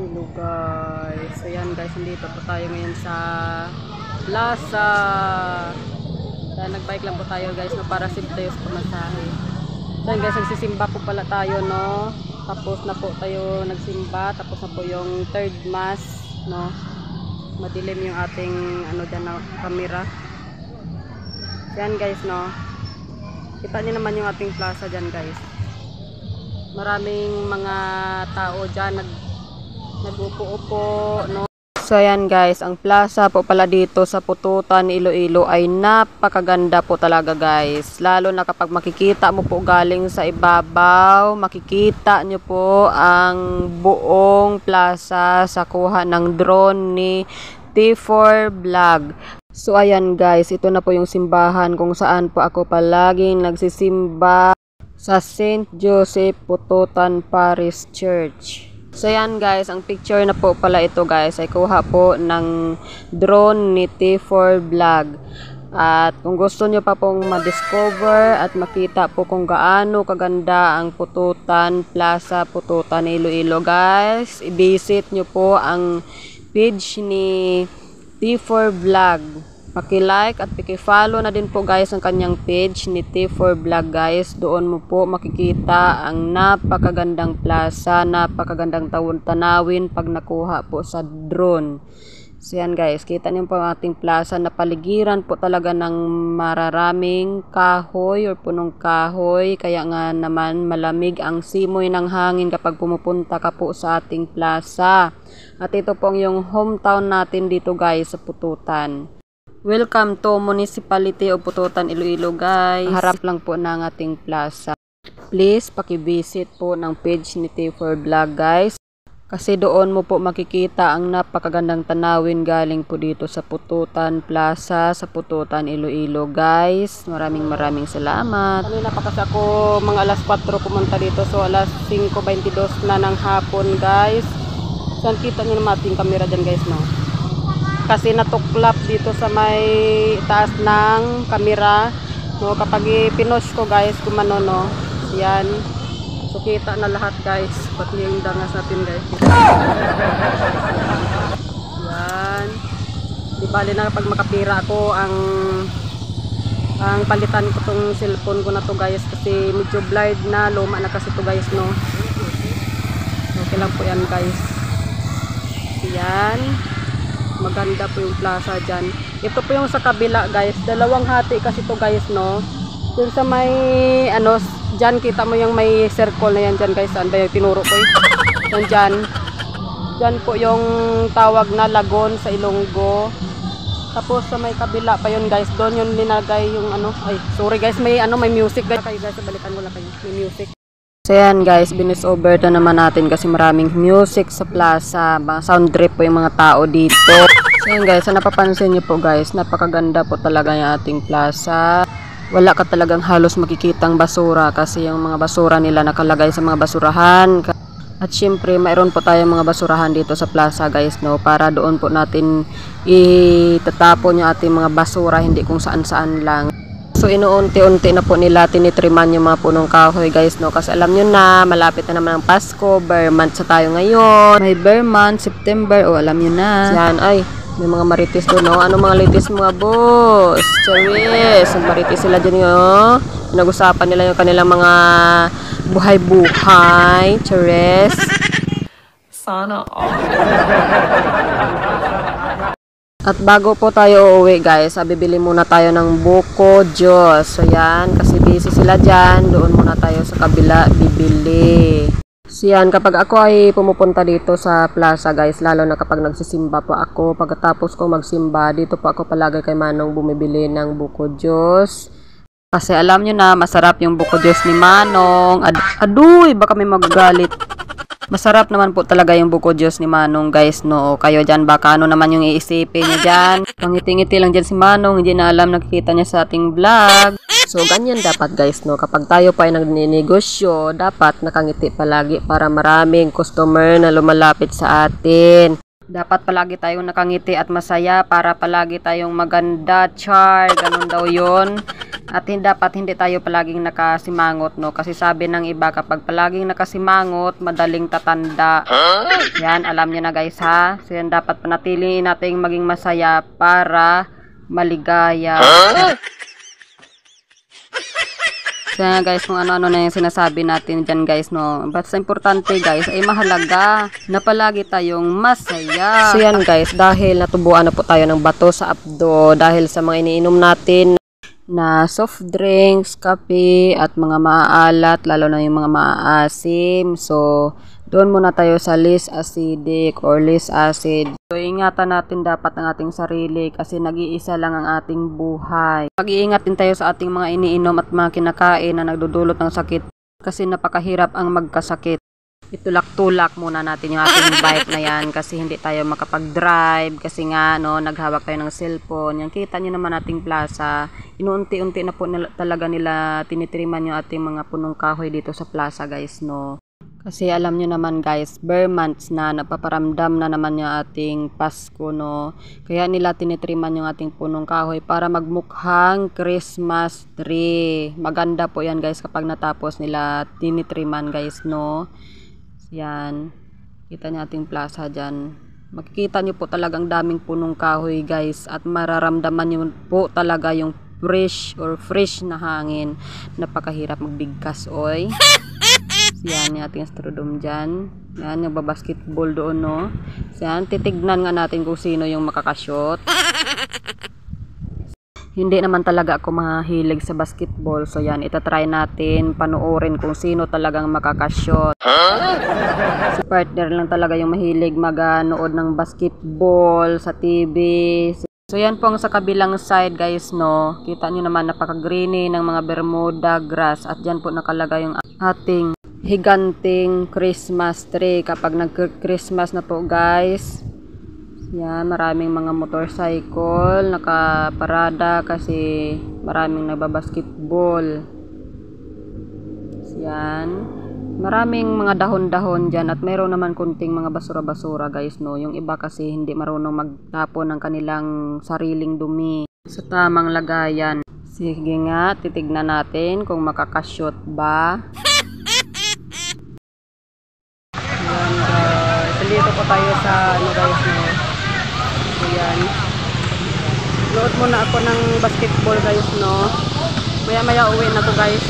Hello guys. Ayan guys, nandito po tayo ngayon sa plaza. Dahil nagbike lang po tayo guys, no, para save tayo sa pamasahe. So ayan guys, nagsisimba po pala tayo, no. Tapos na po tayo nagsimba. Tapos na po yung third mass, no. Madilim yung ating ano dyan na camera. Ayan guys, no. Kita niyo naman yung ating plaza dyan guys. Maraming mga tao dyan nag-upo-upo, no? So ayan guys, ang plaza po pala dito sa Pututan, Iloilo ay napakaganda po talaga guys. Lalo na kapag makikita mo po galing sa ibabaw, makikita nyo po ang buong plaza sa kuha ng drone ni T4 Vlog. So ayan guys, ito na po yung simbahan kung saan po ako palaging nagsisimba sa St. Joseph Pututan Parish Church. So yan guys, ang picture na po pala ito guys ay kuha po ng drone ni T4 Vlog. At kung gusto nyo pa pong ma-discover at makita po kung gaano kaganda ang Pututan Plaza, Pututan, Iloilo guys, i-visit nyo po ang page ni T4 Vlog. Paki-like at paki-follow na din po guys ang kanyang page ni T4 Vlog guys. Doon mo po makikita ang napakagandang plaza, napakagandang tanawin pag nakuha po sa drone. So yan guys, kita niyo po ang ating plaza na paligiran po talaga ng mararaming kahoy or punong kahoy. Kaya nga naman malamig ang simoy ng hangin kapag pumupunta ka po sa ating plaza. At ito po ang yung hometown natin dito guys sa Pututan. Welcome to Municipality of Pututan, Iloilo guys. Harap lang po ng ating plaza. Please paki-visit po ng page ni T4 Vlog guys. Kasi doon mo po makikita ang napakagandang tanawin galing po dito sa Pututan Plaza, sa Pututan, Iloilo guys. Maraming salamat. Kanina pa kasi ako mga alas 4 pumunta dito. So alas 5:22 na ng hapon guys. So kita nyo naman ating camera dyan guys, no. Kasi natuklap dito sa may taas ng camera, no, kapag i-pinush ko guys kumano, no, yan, so kita na lahat guys, pati yung dangas natin guys, yan, di bali na kapag makapira ako ang palitan ko tong cellphone ko na to guys, kasi medyo blurred na, luma na kasi to guys, no. Okay lang po yan guys, yan. Maganda po yung plaza dyan. Ito po yung sa kabila guys. Dalawang hati kasi to guys, no. Yung sa may ano, dyan kita mo yung may circle na yan dyan guys. Saan ba yung tinuro ko eh? Yan dyan. Dyan po yung tawag na Lagon sa Ilonggo. Tapos sa may kabila pa yun guys. Doon yung linagay yung ano. Ay sorry guys, may ano, may music guys. Kayo guys, balikan mo lang kayo. May music. So yan guys, binis over na naman natin kasi maraming music sa plaza, mga sound trip po yung mga tao dito. So yan guys, napapansin nyo po guys, napakaganda po talaga yung ating plaza. Wala ka talagang halos makikitang basura kasi yung mga basura nila nakalagay sa mga basurahan. At syempre mayroon po tayong mga basurahan dito sa plaza guys, no, para doon po natin itatapon yung ating mga basura, hindi kung saan-saan lang. So inuunti-unti na po nila tinitriman yung mga punong kahoy guys, no, kasi alam nyo na malapit na naman ang Pasko, bear month sa tayo ngayon, may bear month, September, o alam nyo na yan. Ay, may mga marites doon, no. Ano mga litis mga boss? Charis, marites sila dyan, no. Nag-usapan nila yung kanilang mga buhay-buhay. Charis, sana At bago po tayo uuwi guys, bibili muna tayo ng buko juice. So yan, kasi busy sila dyan. Doon muna tayo sa kabila bibili. So yan, kapag ako ay pumupunta dito sa plaza guys, lalo na kapag nagsisimba po ako, pagkatapos ko magsimba, dito po ako palagi kay Manong bumibili ng buko juice. Kasi alam nyo na, masarap yung buko juice ni Manong. Aduy, baka may magagalit. Masarap naman po talaga yung buko juice ni Manong guys, no. Kayo dyan, baka ano naman yung iisipin niya dyan. Pangiti-ngiti lang dyan si Manong, hindi na alam, nakikita niya sa ating vlog. So ganyan dapat guys, no. Kapag tayo pa ay nagninegosyo, dapat nakangiti palagi para maraming customer na lumalapit sa atin. Dapat palagi tayong nakangiti at masaya para palagi tayong maganda, char, ganun daw yun. At dapat hindi tayo palaging nakasimangot, no? Kasi sabi ng iba, kapag palaging nakasimangot, madaling tatanda. Yan, alam nyo na guys ha. So yan, dapat panatiliin natin maging masaya para maligaya. So yan guys, kung ano-ano na yung sinasabi natin dyan guys, no? Basta importante guys, ay mahalaga na palagi tayong masaya. So yan guys, dahil natubuan na po tayo ng bato sa abdo, dahil sa mga iniinom natin na soft drinks, kape, at mga maaalat, lalo na yung mga maaasim. So, doon muna tayo sa least acidic or least acid. So, ingatan natin dapat ang ating sarili kasi nag-iisa lang ang ating buhay. Mag-iingat din tayo sa ating mga iniinom at mga kinakain na nagdudulot ng sakit kasi napakahirap ang magkasakit. Itulak-tulak muna natin yung ating bike na yan kasi hindi tayo makapag-drive kasi nga no, naghawak tayo ng cellphone. Yan, kita nyo naman ating plaza. Inuunti-unti na po talaga nila tinitriman yung ating mga punong kahoy dito sa plaza guys, no. Kasi alam nyo naman guys, bare months na, napaparamdam na naman yung ating Pasko, no. Kaya nila tinitriman yung ating punong kahoy para magmukhang Christmas tree. Maganda po yan guys kapag natapos nila tinitriman guys, no. Yan, kita niyo ating plaza dyan. Makikita nyo po talagang daming punong kahoy guys at mararamdaman nyo po talaga yung fresh na hangin. Napakahirap magbigkas oy. Yan yung ating astrodome dyan. Yan, yung basketball doon, no. Yan, titignan nga natin kung sino yung makakashot. Hindi naman talaga ako mahilig sa basketball. So yan, itatry natin panoorin kung sino talagang makakashot. Si partner lang talaga yung mahilig maganood ng basketball sa TV. So yan po ang sa kabilang side guys, no. Kita nyo naman napaka-greeny ng mga Bermuda grass. At dyan po nakalagay yung ating higanting Christmas tree. Kapag nag-Christmas na po guys, yan, maraming mga motorcycle nakaparada kasi maraming nagbabasketball. Yan, maraming mga dahon-dahon dyan at mayroon naman kunting mga basura-basura guys, no. Yung iba kasi hindi marunong magtapon ng kanilang sariling dumi sa tamang lagayan. Sige nga, titignan natin kung makakashoot ba. Yan guys, dito po tayo sa ano guys, no. Ayan. Load muna ako ng basketball guys, no. Maya uwi na ko guys.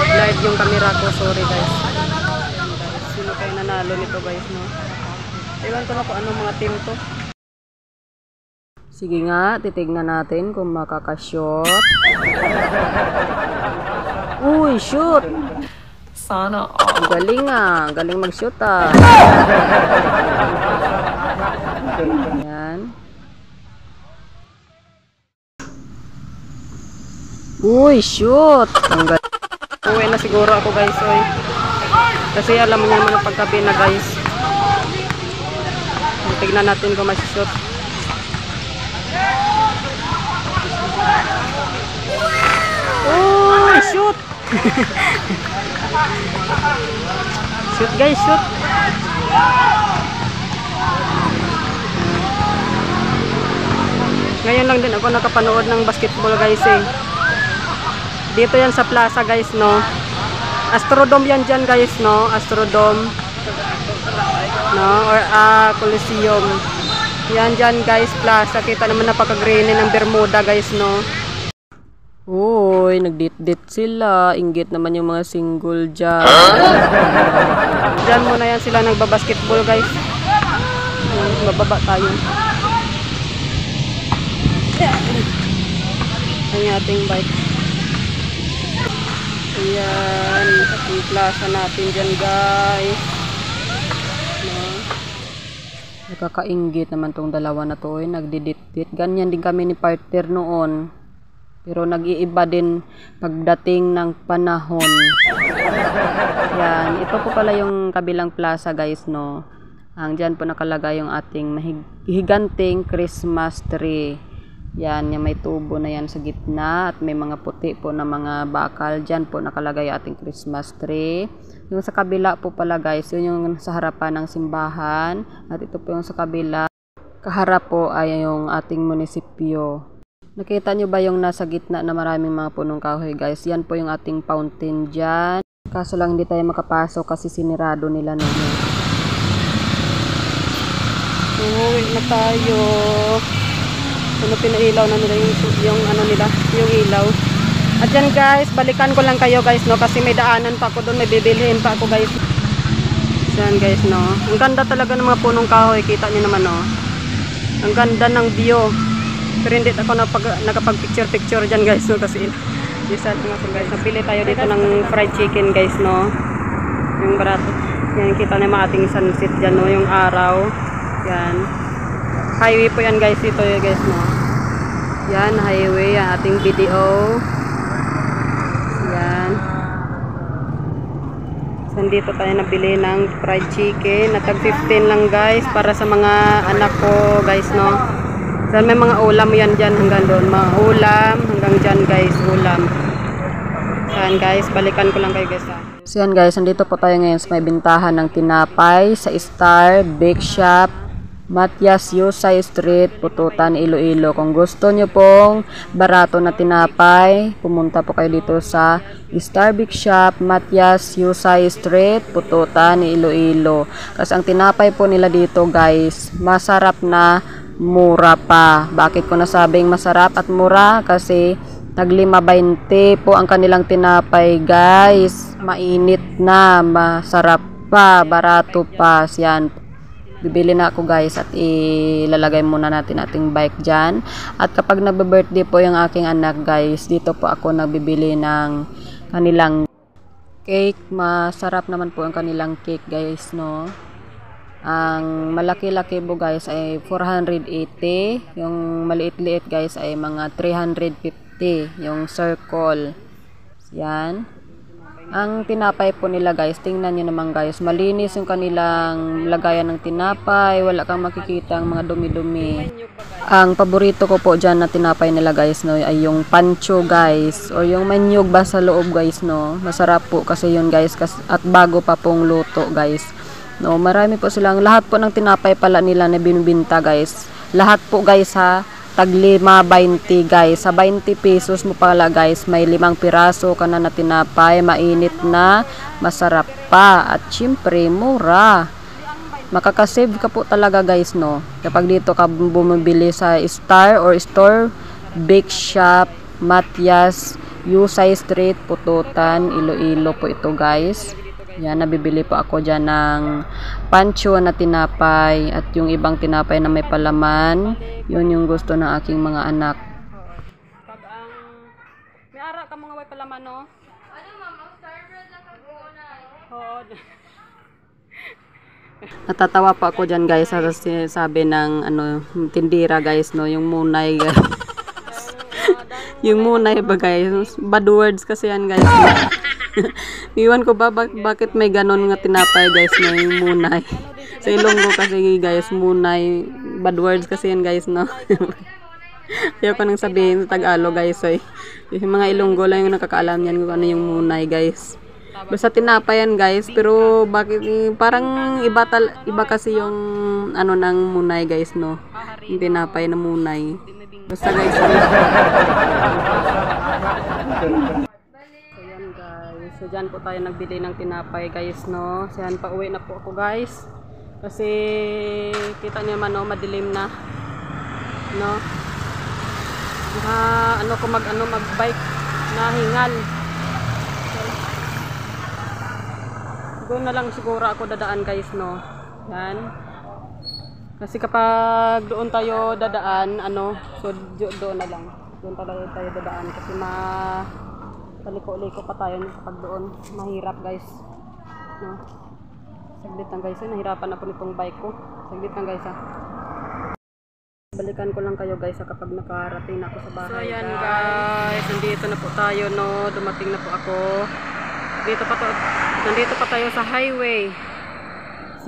Live yung camera ko, sorry guys. Ayan, guys. Sino kayo nanalo nito guys, no. Ewan ko na kung anong mga team to. Sige nga, titignan natin kung makakashot. Uy, shoot! Sana all. Galing ah, galing mag-shoot ah. Yan. Uy, shoot! Uwi na siguro ako guys, oy. Kasi alam mo naman ang paggabi na guys. Tignan natin kung mag-shoot. Uy, shoot! Shoot guys, shoot! Ngayon lang din ako nakapanood ng basketball guys eh. Dito yan sa plaza guys, no. Astrodome yan dyan guys, no. Astrodome, no, or Coliseum. Yan dyan guys, plaza. Kita naman napaka-greeny ng Bermuda guys, no. Uy, nagdit-dit sila. Inggit naman yung mga single dyan. Dyan muna yan sila nagbabasketball guys. Bababa tayo. Ang ating bike. Ayan, yung plaza natin dyan guys, no? Nakakainggit naman tong dalawa na to, nagdidit-dit. Ganyan din kami ni partner noon, pero nag-iiba din pagdating ng panahon. Yan, ito po pala yung kabilang plaza guys, no. Ang dyan po nakalagay yung ating higanting Christmas tree. Yan, yung may tubo na yan sa gitna at may mga puti po na mga bakal. Dyan po nakalagay ating Christmas tree. Yung sa kabila po pala guys, yun yung sa harapan ng simbahan. At ito po yung sa kabila. Kaharap po ay yung ating munisipyo. Nakita nyo ba yung nasa gitna na maraming mga punong kahoy guys? Yan po yung ating fountain dyan. Kaso lang hindi tayo makapasok kasi sinirado nila naman. Uwi na tayo. Ano, pinailaw na nila yung ano nila, yung ilaw. At yan guys, balikan ko lang kayo guys, no, kasi may daanan pa ako doon, may bibilhin pa ako guys. Yan guys, no. Ang ganda talaga ng mga punong kahoy, kita niyo naman, no. Ang ganda ng view. Pero hindi ako nakapag-picture dyan guys, no, kasi isa nga po guys, napili tayo dito ng fried chicken guys, no. Yung barato. Yan, kita na yung ating sunset dyan, no, yung araw. Yan. Highway po yan guys, dito yun guys, no. Yan, highway, yan ating video. Yan. Nandito tayo nabili ng fried chicken. Natag 15 lang guys, para sa mga anak ko guys, no. So, may mga ulam yan dyan hanggang doon. Mga ulam hanggang dyan guys, ulam. Yan guys, balikan ko lang kayo guys. So yan guys, nandito po tayo ngayon sa may bintahan ng tinapay sa Star Bake Shop, Matias Yusay Street, Pututan, Iloilo. Kung gusto nyo pong barato na tinapay, pumunta po kayo dito sa Star Bake Shop, Matias Yusay Street, Pututan, Iloilo. Kasi ang tinapay po nila dito guys, masarap na mura pa. Bakit ko nasabing masarap at mura? Kasi tag 5.20 po ang kanilang tinapay guys. Mainit na, masarap pa, barato pa. Yan. Bibili na ako guys at ilalagay muna natin ating bike dyan. At kapag nagbe-birthday po yung aking anak guys, dito po ako nagbibili ng kanilang cake. Masarap naman po ang kanilang cake guys, no. Ang malaki-laki po guys ay 480. Yung maliit-liit guys ay mga 350. Yung circle. Yan. Ang tinapay po nila guys, tingnan nyo naman guys, malinis yung kanilang lagayan ng tinapay, wala kang makikita ang mga dumi-dumi. Ang paborito ko po dyan na tinapay nila guys, no, ay yung pancho guys, o yung manyog ba sa loob guys, no. Masarap po kasi yun guys, at bago pa pong luto guys. No, marami po silang, lahat po ng tinapay pala nila na binibinta guys. Lahat po guys ha, tag 5.20 guys. Sa 20 pesos mo pala guys, may 5 piraso ka na na tinapay, mainit na, masarap pa, at syempre mura. Makakasave ka po talaga guys, no. Kapag dito ka bumibili sa Star or Store Bake Shop, Matias Yusay Street, Pututan, Iloilo po ito guys. Yan, nabibili po ako dyan ng pancho na tinapay at yung ibang tinapay na may palaman. Yun yung gusto ng aking mga anak. Pag may ara ka mga may palaman, no? Ano mama, Starbread na kagunay. Oo. Natatawa pa ako dyan guys sa sabi ng ano, tindira guys, no? Yung munay guys. Yung munay ba guys? Bad words kasi yan guys. Iwan ko ba bakit may ganon nga tinapay guys na yung munay. Sa Ilonggo kasi guys, munay. Bad words kasi yan guys, no. Ayaw ko nang sabihin sa Tagalog guys. So, yung mga Ilonggo lang yung nakakaalam yan kung ano yung munay guys. Basta tinapay yan guys. Pero bakit parang iba kasi yung ano ng munay guys, no. Yung tinapay na munay. Basta guys. So dyan po tayo nagbili ng tinapay guys, no. So yan, pauwi na po ako guys. Kasi kita niyo man, no, madilim na. No. Ano ko mag-bike na hingal. Doon na lang siguro ako dadaan guys, no. Yan. Kasi kapag doon tayo dadaan, so doon na lang. Doon tayo dadaan kasi paliko-liko pa tayo kapag doon. Mahirap guys, no. Saglit lang guys, nahirapan na po nitong bike ko. Saglit lang guys, ha. Balikan ko lang kayo guys kapag nakarating na ako sa bahay. So ayan guys, nandito na po tayo, no. Dumating na po ako. Nandito pa tayo sa highway.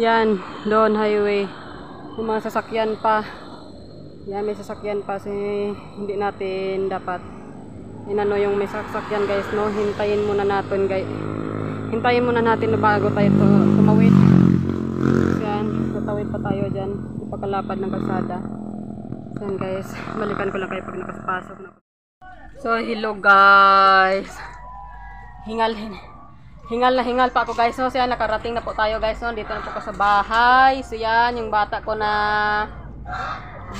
Yan, doon highway. Yung mga sasakyan pa. Yan, may sasakyan pa kasi hindi natin dapat yung may sasakyan guys, no. Hintayin muna natin guys. Hintayin muna natin bago tayo tumawid. Yan, tatawid pa tayo dyan. Ipakalapad ng kalsada. Yan guys, balikan ko lang kayo pag nakapasok na. So hello guys. Hingal na hingal pa ako guys. So siya nakarating na po tayo guys. No? Dito na po ko sa bahay. So yan yung bata ko na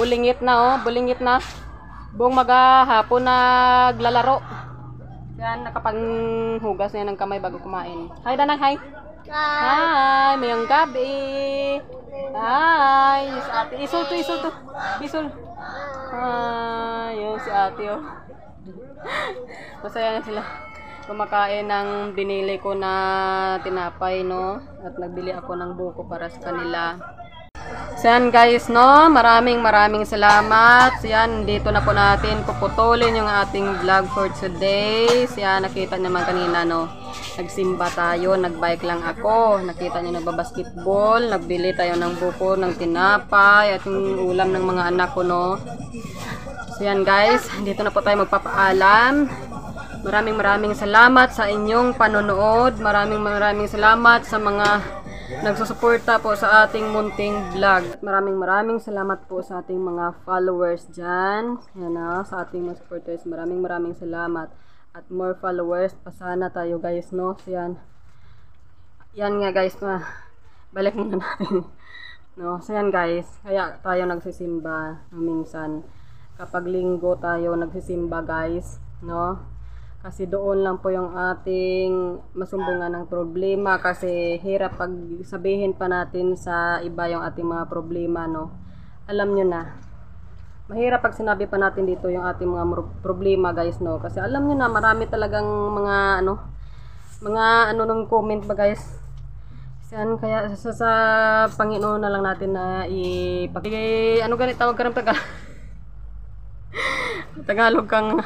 bulingit na bulingit na. Buong maghapon naglalaro. Yan nakapanghugas na yan ng kamay bago kumain. Hi Danang, hi. Hi, mayang gabi. Hi, si ate. Isul to. Bisul. Hi, yun si ate oh. Masaya na sila. Kumakain ng binili ko na tinapay, no? At nagbili ako ng buko para sa kanila. Siyan guys, no? Maraming salamat. Siyan, dito na po natin puputulin yung ating vlog for today. Siyan, nakita naman kanina, no? Nagsimba tayo, nagbike lang ako. Nakita niyo nagbabasketball, nagbili tayo ng buko, ng tinapay, at yung ulam ng mga anak ko, no? So yan guys, dito na po tayo magpapaalam. Maraming salamat sa inyong panonood. Maraming salamat sa mga nagsusuporta po sa ating munting vlog. Maraming salamat po sa ating mga followers dyan. Yan na, sa ating mga supporters. Maraming salamat. At more followers pa sana tayo guys, no? So yan. Yan nga guys, balik muna natin. No? So yan guys, kaya tayo nagsisimba minsan. Kapag linggo tayo nagsisimba guys, no? Kasi doon lang po yung ating masumbungan ng problema, kasi hirap pag sabihin pa natin sa iba yung ating mga problema, no? Alam nyo na, mahirap pag sinabi pa natin dito yung ating mga problema guys, no? Kasi alam nyo na, marami talagang mga ano nung comment ba guys. Kaya sa Panginoon na lang natin na ano ganit tawag ka ng Tagalog kang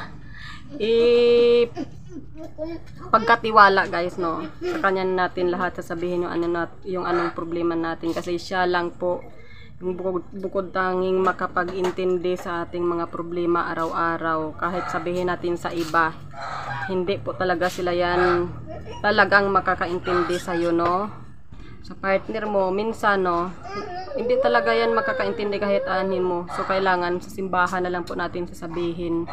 pagkatiwala guys, no? Sa kanya natin lahat sasabihin yung anong problema natin, kasi siya lang po yung bukod tanging makapag-intindi sa ating mga problema araw-araw. Kahit sabihin natin sa iba, hindi po talaga sila yan talagang makakaintindi sa iyo, no? Sa partner mo minsan, no, hindi talaga yan makakaintindi kahit anin mo. So kailangan sa simbahan na lang po natin sasabihin.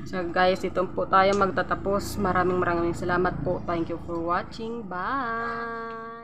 So guys, dito po tayo magtatapos. Maraming salamat po. Thank you for watching. Bye!